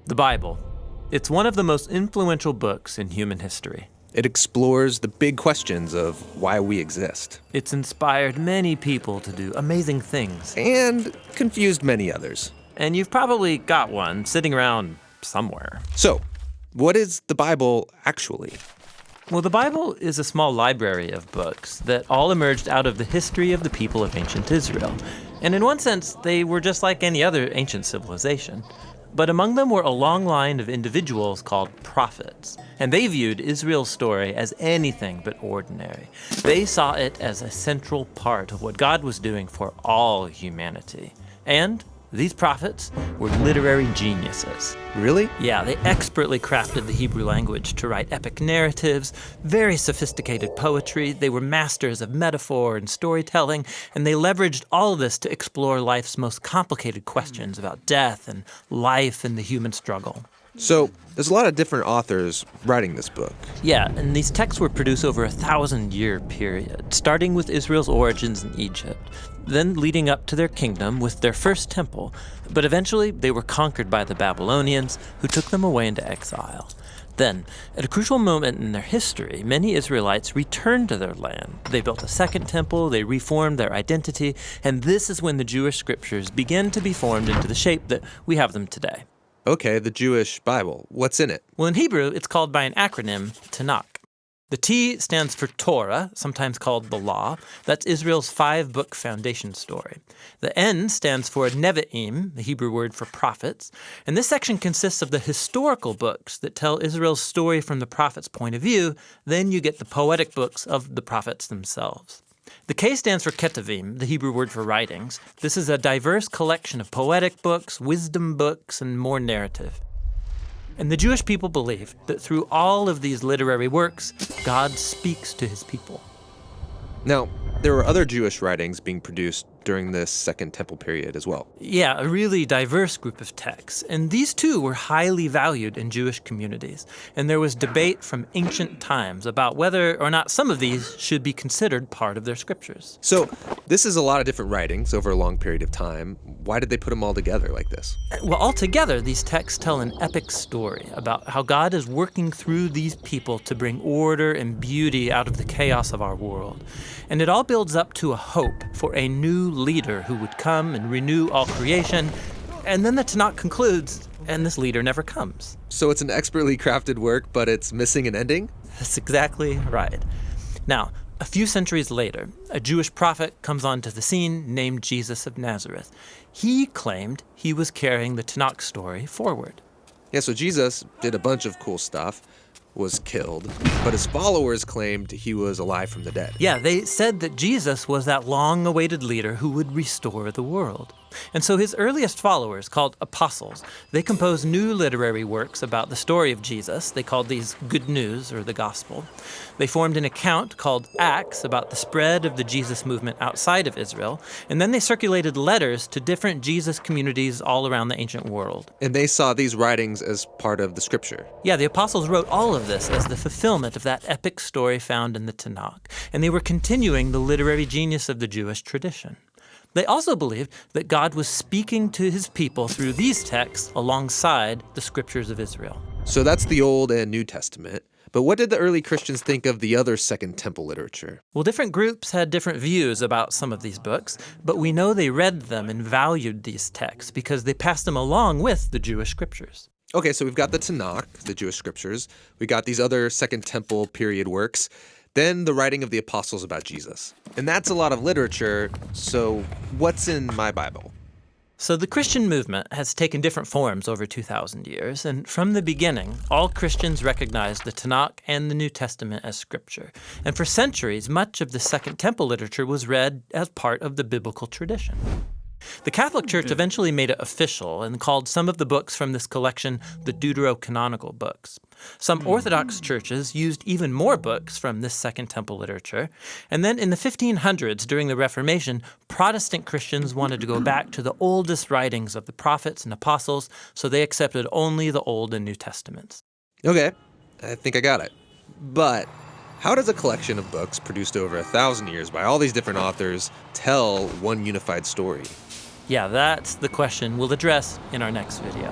The Bible. It's one of the most influential books in human history. It explores the big questions of why we exist. It's inspired many people to do amazing things. And confused many others. And you've probably got one sitting around somewhere. So, what is the Bible actually? Well, the Bible is a small library of books that all emerged out of the history of the people of ancient Israel. And in one sense, they were just like any other ancient civilization. But among them were a long line of individuals called prophets. And they viewed Israel's story as anything but ordinary. They saw it as a central part of what God was doing for all humanity. And these prophets were literary geniuses. Really? Yeah, they expertly crafted the Hebrew language to write epic narratives, very sophisticated poetry. They were masters of metaphor and storytelling, and they leveraged all of this to explore life's most complicated questions about death and life and the human struggle. So, there's a lot of different authors writing this book. Yeah, and these texts were produced over a 1,000-year period, starting with Israel's origins in Egypt, then leading up to their kingdom with their first temple. But eventually, they were conquered by the Babylonians, who took them away into exile. Then, at a crucial moment in their history, many Israelites returned to their land. They built a second temple, they reformed their identity, and this is when the Jewish scriptures began to be formed into the shape that we have them today. Okay, the Jewish Bible. What's in it? Well, in Hebrew, it's called by an acronym, Tanakh. The T stands for Torah, sometimes called the Law. That's Israel's 5-book foundation story. The N stands for Nevi'im, the Hebrew word for prophets. And this section consists of the historical books that tell Israel's story from the prophet's point of view. Then you get the poetic books of the prophets themselves. The K stands for Ketuvim, the Hebrew word for writings. This is a diverse collection of poetic books, wisdom books, and more narrative. And the Jewish people believed that through all of these literary works, God speaks to his people. Now, there were other Jewish writings being produced during this Second Temple period as well. Yeah, a really diverse group of texts. And these too were highly valued in Jewish communities. And there was debate from ancient times about whether or not some of these should be considered part of their scriptures. So, this is a lot of different writings over a long period of time. Why did they put them all together like this? Well, altogether, these texts tell an epic story about how God is working through these people to bring order and beauty out of the chaos of our world. And it all builds up to a hope for a new leader who would come and renew all creation. And then the Tanakh concludes, and this leader never comes. So it's an expertly crafted work, but it's missing an ending? That's exactly right. Now, a few centuries later, a Jewish prophet comes onto the scene named Jesus of Nazareth. He claimed he was carrying the Tanakh story forward. Yeah, so Jesus did a bunch of cool stuff, was killed, but his followers claimed he was alive from the dead. Yeah, they said that Jesus was that long-awaited leader who would restore the world. And so his earliest followers, called apostles, they composed new literary works about the story of Jesus. They called these Good News, or the Gospel. They formed an account called Acts about the spread of the Jesus movement outside of Israel. And then they circulated letters to different Jesus communities all around the ancient world. And they saw these writings as part of the scripture. Yeah, the apostles wrote all of this as the fulfillment of that epic story found in the Tanakh. And they were continuing the literary genius of the Jewish tradition. They also believed that God was speaking to his people through these texts alongside the scriptures of Israel. So that's the Old and New Testament. But what did the early Christians think of the other Second Temple literature? Well, different groups had different views about some of these books, but we know they read them and valued these texts because they passed them along with the Jewish scriptures. Okay, so we've got the Tanakh, the Jewish scriptures. We got these other Second Temple period works. Then the writing of the apostles about Jesus. And that's a lot of literature, so what's in my Bible? So the Christian movement has taken different forms over 2,000 years, and from the beginning, all Christians recognized the Tanakh and the New Testament as scripture. And for centuries, much of the Second Temple literature was read as part of the biblical tradition. The Catholic Church eventually made it official and called some of the books from this collection the Deuterocanonical books. Some Orthodox churches used even more books from this Second Temple literature. And then in the 1500s, during the Reformation, Protestant Christians wanted to go back to the oldest writings of the prophets and apostles, so they accepted only the Old and New Testaments. Okay, I think I got it. But how does a collection of books produced over 1,000 years by all these different authors tell one unified story? Yeah, that's the question we'll address in our next video.